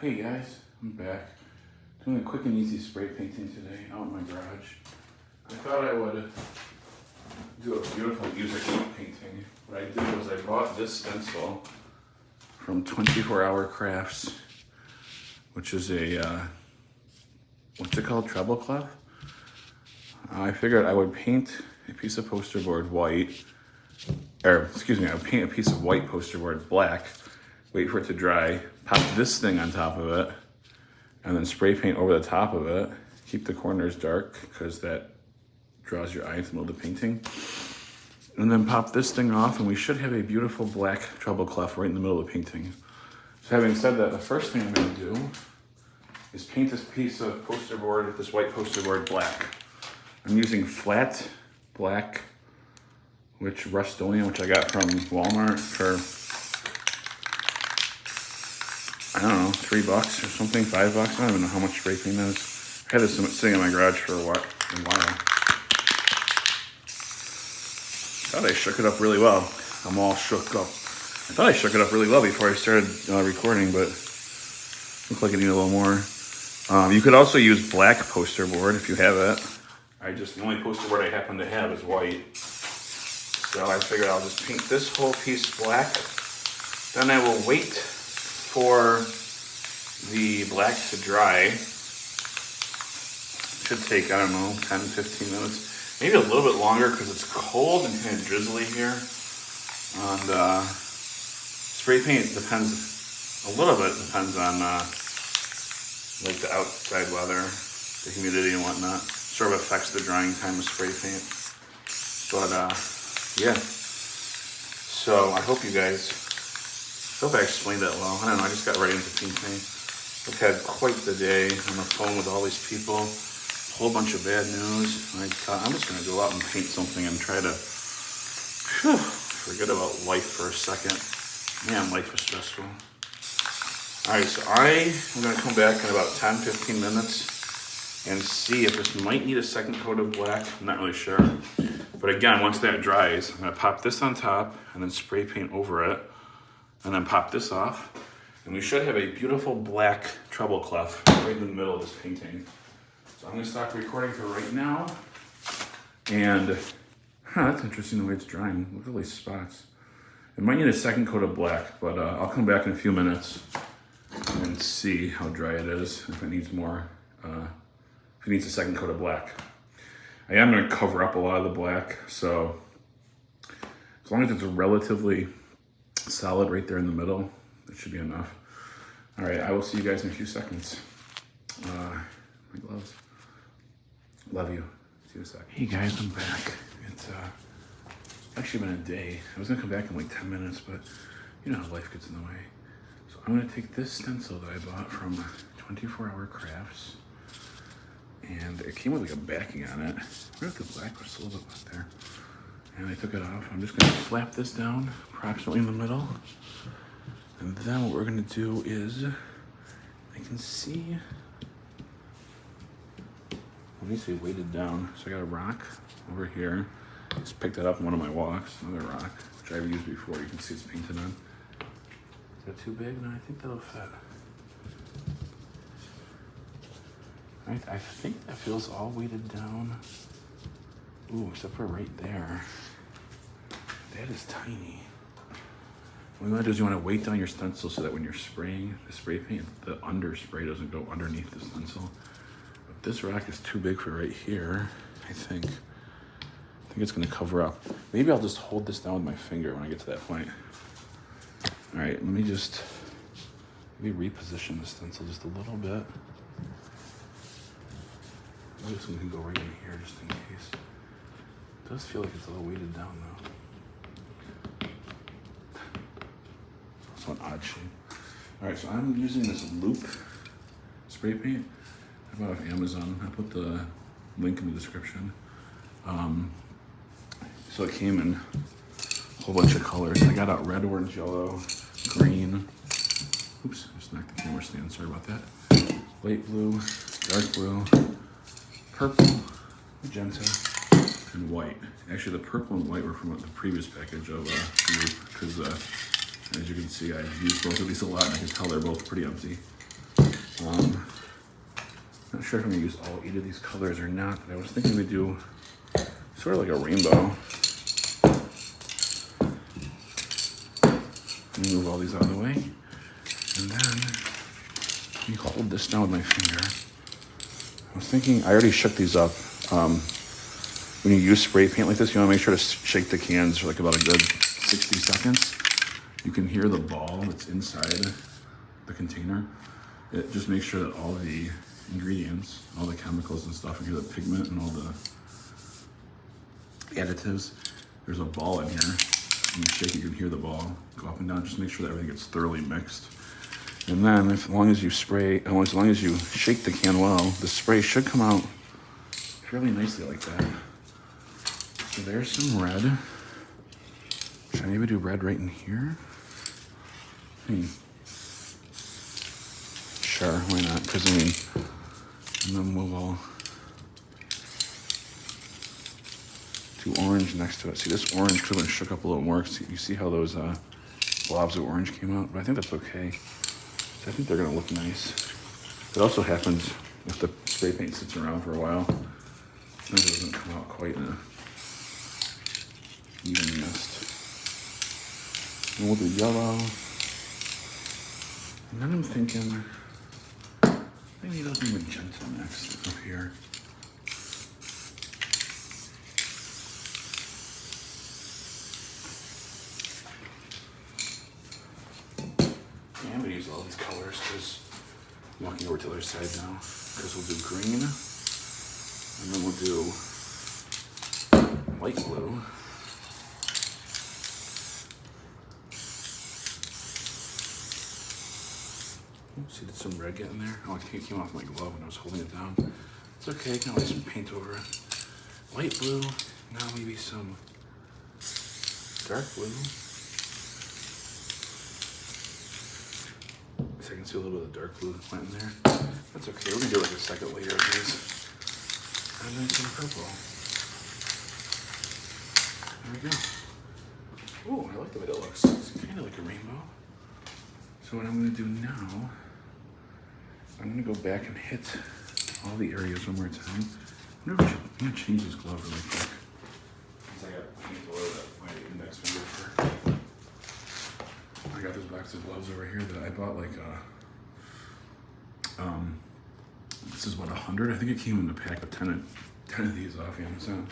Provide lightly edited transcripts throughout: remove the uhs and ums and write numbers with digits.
Hey guys, I'm back. Doing a quick and easy spray painting today out in my garage. I thought I would do a beautiful music painting. What I did was I bought this stencil from 24 Hour Crafts, which is a, what's it called, treble clef? I figured I would paint a piece of poster board white, or excuse me, I would paint a piece of white poster board black, wait for it to dry, pop this thing on top of it, and then spray paint over the top of it. Keep the corners dark because that draws your eye into the middle of the painting. And then pop this thing off and we should have a beautiful black treble clef right in the middle of the painting. So having said that, the first thing I'm gonna do is paint this piece of poster board, this white poster board black. I'm using flat black, Rust-Oleum, which I got from Walmart for, I don't know, $3 or something, $5. I don't even know how much spray paint is. I had this sitting in my garage for a while. I thought I shook it up really well. I'm all shook up. I thought I shook it up really well before I started recording, but it looked like it needed a little more. You could also use black poster board if you have it. The only poster board I happen to have is white. So I figured I'll just paint this whole piece black. Then I will wait for the black to dry. Should take, I don't know, 10, 15 minutes. Maybe a little bit longer because it's cold and kind of drizzly here. And spray paint depends, a little bit depends on like the outside weather, the humidity and whatnot. Sort of affects the drying time of spray paint. But yeah. So I hope you guys, I hope I explained that well. I don't know, I just got right into painting. I've had quite the day on the phone with all these people. A whole bunch of bad news. I thought I'm just gonna go out and paint something and try to forget about life for a second. Man, life is stressful. All right, so I am gonna come back in about 10, 15 minutes and see if this might need a second coat of black. I'm not really sure. But again, once that dries, I'm gonna pop this on top and then spray paint over it and then pop this off. And we should have a beautiful black treble clef right in the middle of this painting. So I'm gonna stop recording for right now. And, that's interesting the way it's drying. Look at all these spots. It might need a second coat of black, but I'll come back in a few minutes and see how dry it is, if it needs more, if it needs a second coat of black. I am gonna cover up a lot of the black, so as long as it's relatively solid right there in the middle, that should be enough. All right, I will see you guys in a few seconds. My gloves. Love you. See you in a sec. Hey guys, I'm back. It's actually been a day. I was gonna come back in like 10 minutes, but you know how life gets in the way. So I'm gonna take this stencil that I bought from 24 Hour Crafts, and it came with like a backing on it. I wonder if the black was a little bit wet there. And I took it off. I'm just gonna slap this down approximately in the middle. And then what we're gonna do is, I can see, let me see, weighted down. So I got a rock over here. Just picked that up in one of my walks, another rock, which I've used before. You can see it's painted on. Is that too big? No, I think that'll fit. I think that feels all weighted down. Ooh, except for right there. That is tiny. What you want to do is you want to weight down your stencil so that when you're spraying the spray paint, the underspray doesn't go underneath the stencil. But this rock is too big for right here, I think. I think it's going to cover up. Maybe I'll just hold this down with my finger when I get to that point. All right, let me just maybe reposition the stencil just a little bit. Maybe this one can go right in here just in case. It does feel like it's a little weighted down though. It's an odd shape. All right, so I'm using this Loop spray paint. I bought it off Amazon. I put the link in the description. So it came in a whole bunch of colors. I got out red, orange, yellow, green. Oops, I just knocked the camera stand, sorry about that. Light blue, dark blue, purple, magenta, and white. Actually, the purple and white were from the previous package of Loop, because as you can see, I've used both of these a lot, and I can tell they're both pretty empty. Not sure if I'm gonna use all 8 of these colors or not, but I was thinking we'd do sort of like a rainbow. Move all these out of the way. And then you hold this down with my finger. I was thinking, I already shook these up. When you use spray paint like this, you wanna make sure to shake the cans for like about a good 60 seconds. You can hear the ball that's inside the container. It just makes sure that all the ingredients, all the chemicals and stuff, you hear the pigment and all the additives, there's a ball in here. When you shake it, you can hear the ball go up and down. Just make sure that everything gets thoroughly mixed. And then, as long as you shake the can well, the spray should come out fairly nicely like that. So there's some red. Should I maybe do red right in here? Sure, why not? Because I mean, and then we'll do orange next to it. See, this orange could have been shook up a little more. You see how those blobs of orange came out? But I think that's okay. So I think they're gonna look nice. It also happens if the spray paint sits around for a while. Sometimes it doesn't come out quite in a even mist. And we'll do yellow. And then I'm thinking, maybe it'll be magenta next up here. Yeah, I'm gonna use all these colors because I'm walking over to the other side now. Because we'll do green, and then we'll do light blue. See, did some red get in there? Oh, it came off my glove when I was holding it down. It's okay, I can always paint over it. Light blue, now maybe some dark blue. So I can see a little bit of the dark blue that went in there. That's okay, we're gonna do like a second layer of these. And then some purple. There we go. Ooh, I like the way that looks. It's kind of like a rainbow. So what I'm gonna do now, I'm gonna go back and hit all the areas one more time. I'm gonna change this glove really quick. Because I got paint all over my index finger for. I got this box of gloves over here that I bought like this is what, 100? I think it came in a pack of 10 of these off Amazon.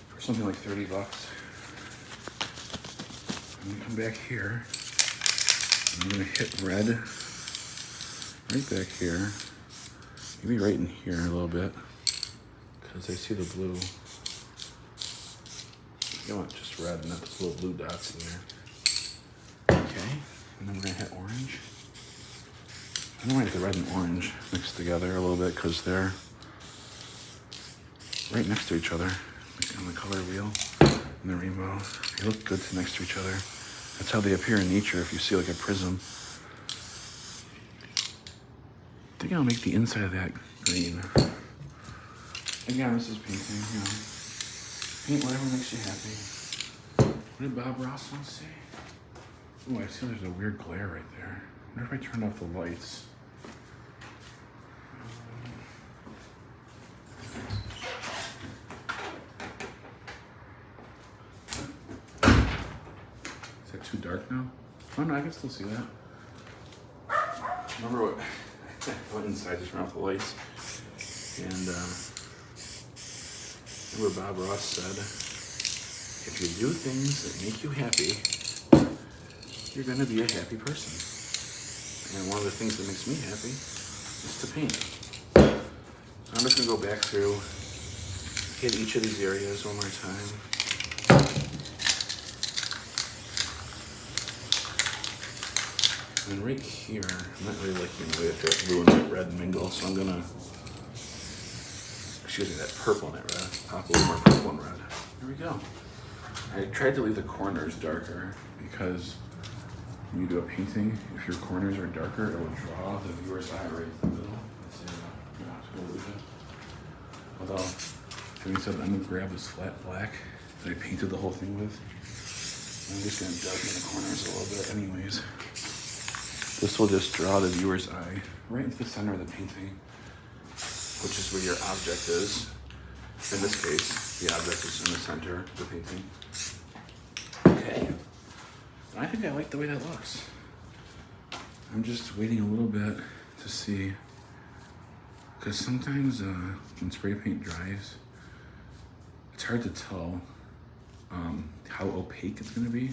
For something like 30 bucks. I'm gonna come back here. I'm gonna hit red right back here, maybe right in here a little bit, because I see the blue. You want just red, not the little blue dots in there. Okay, and then we're gonna hit orange. I'm gonna hit the red and orange mixed together a little bit because they're right next to each other, like on the color wheel and the rainbow. They look good next to each other. That's how they appear in nature if you see like a prism. I think I'll make the inside of that green. Again, this is painting, you know. Paint whatever makes you happy. What did Bob Ross once say? Oh, I see there's a weird glare right there. I wonder if I turned off the lights. Is that too dark now? Oh no, I can still see that. Remember what? I went inside, just turned off the lights. And remember Bob Ross said, if you do things that make you happy, you're gonna be a happy person. And one of the things that makes me happy is to paint. So I'm just gonna go back through, hit each of these areas one more time. And right here, I'm not really liking the way that blue and that red mingle, so I'm gonna, excuse me, that purple and that red, pop a little more purple and red. There we go. I tried to leave the corners darker because when you do a painting, if your corners are darker, it will draw the viewer's eye right in the middle. That's an illusion. Although, having said that, I'm gonna grab this flat black that I painted the whole thing with. I'm just gonna darken the corners a little bit anyways. This will just draw the viewer's eye right into the center of the painting, which is where your object is. In this case, the object is in the center of the painting. Okay. I think I like the way that looks. I'm just waiting a little bit to see, because sometimes when spray paint dries, it's hard to tell how opaque it's gonna be.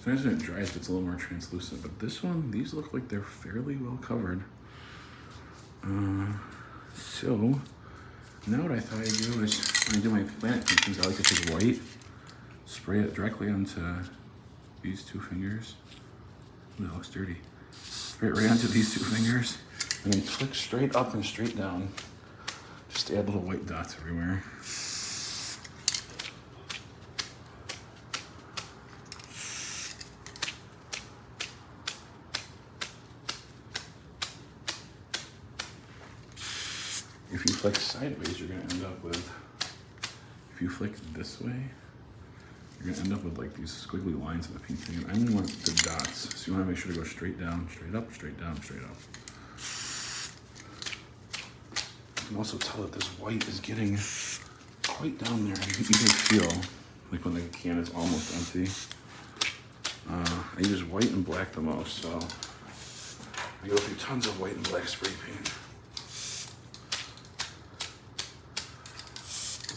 Sometimes when it dries, it's a little more translucent, but this one, these look like they're fairly well covered. So now what I thought I'd do is, when I do my planet paintings, I like to take white, spray it directly onto these two fingers. Ooh, that looks dirty. Spray it right onto these two fingers, and then click straight up and straight down. Just add little white dots everywhere. If you flick sideways, you're gonna end up with, if you flick this way, you're gonna end up with like these squiggly lines in the painting. And I only want the dots, so you wanna make sure to go straight down, straight up, straight down, straight up. You can also tell that this white is getting quite down there. You can feel like when the can is almost empty. I use white and black the most, so I go through tons of white and black spray paint.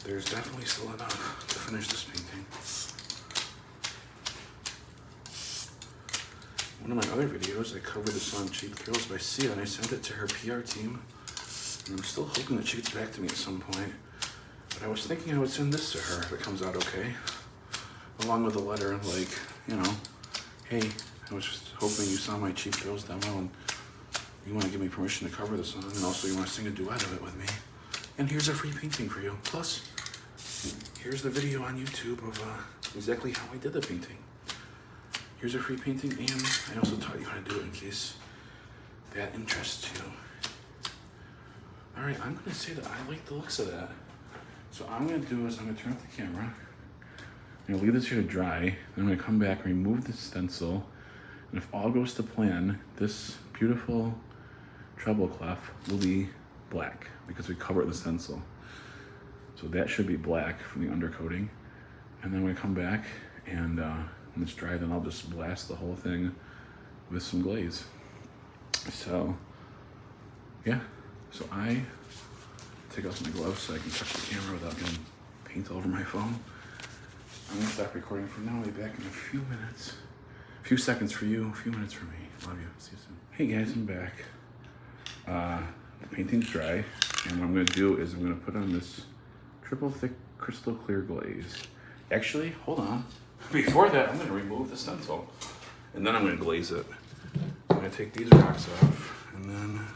There's definitely still enough to finish this painting. One of my other videos, I covered the song Cheap Thrills by Sia, and I sent it to her PR team. And I'm still hoping that she gets back to me at some point. But I was thinking I would send this to her if it comes out okay. Along with a letter like, you know, hey, I was just hoping you saw my Cheap Thrills demo and you want to give me permission to cover the song, and also you want to sing a duet of it with me. And here's a free painting for you. Plus, here's the video on YouTube of exactly how I did the painting. Here's a free painting, and I also taught you how to do it in case that interests you. All right, I'm gonna say that I like the looks of that. So what I'm gonna do is I'm gonna turn off the camera. I'm gonna leave this here to dry. Then I'm gonna come back and remove the stencil. And if all goes to plan, this beautiful treble clef will be black because we covered the stencil. So that should be black from the undercoating. And then when I come back and when it's dry, then I'll just blast the whole thing with some glaze. So yeah, so I take off my gloves so I can touch the camera without getting paint all over my phone. I'm gonna stop recording for now. I'll be back in a few minutes. A few seconds for you, a few minutes for me. Love you, see you soon. Hey guys, I'm back. The painting's dry, and what I'm gonna do is I'm gonna put on this triple thick crystal clear glaze. Actually, hold on. Before that, I'm gonna remove the stencil, and then I'm gonna glaze it. I'm gonna take these rocks off, and then,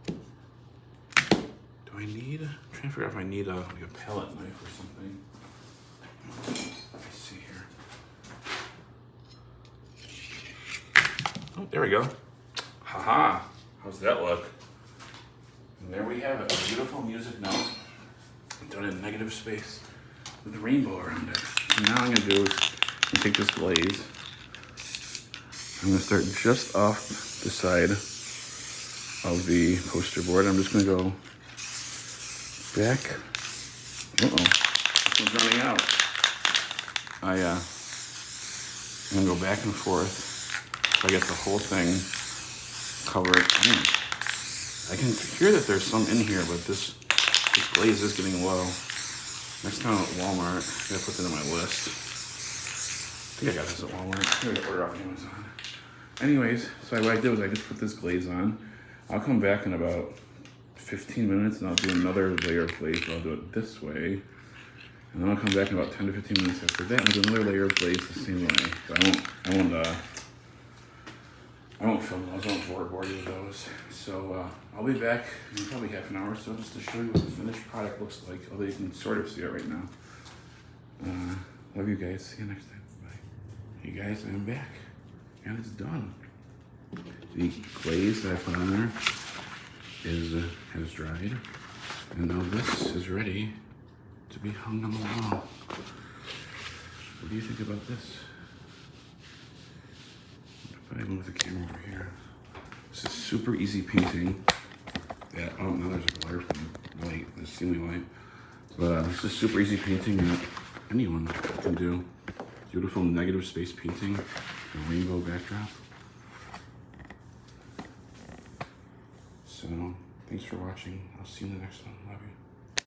do I need, I'm trying to figure out if I need like a palette knife or something. Let me see here. Oh, there we go. Haha, how's that look? And there we have it, a beautiful music note done in negative space with a rainbow around it. And now I'm gonna do is take this glaze. I'm gonna start just off the side of the poster board. I'm just gonna go back. Uh-oh, this one's running out. I'm gonna go back and forth so I get the whole thing covered. I can hear that there's some in here, but this glaze is getting low. Next time at Walmart, I gotta put that on my list. I think I got this at Walmart. Maybe I order off Amazon. Anyways, so what I did was I just put this glaze on. I'll come back in about 15 minutes and I'll do another layer of glaze, but I'll do it this way. And then I'll come back in about 10 to 15 minutes after that and do another layer of glaze the same way. So I won't film those, I won't bore you with those. So I'll be back in probably half an hour or so just to show you what the finished product looks like, although you can sort of see it right now. Love you guys, see you next time, bye. Hey guys, I'm back, and it's done. The glaze that I put on there has dried, and now this is ready to be hung on the wall. What do you think about this? If I move the camera over here. This is super easy painting. That, oh, now there's a glare from the light, the ceiling light. But this is super easy painting that anyone can do. Beautiful negative space painting, a rainbow backdrop. So, thanks for watching. I'll see you in the next one. Love you.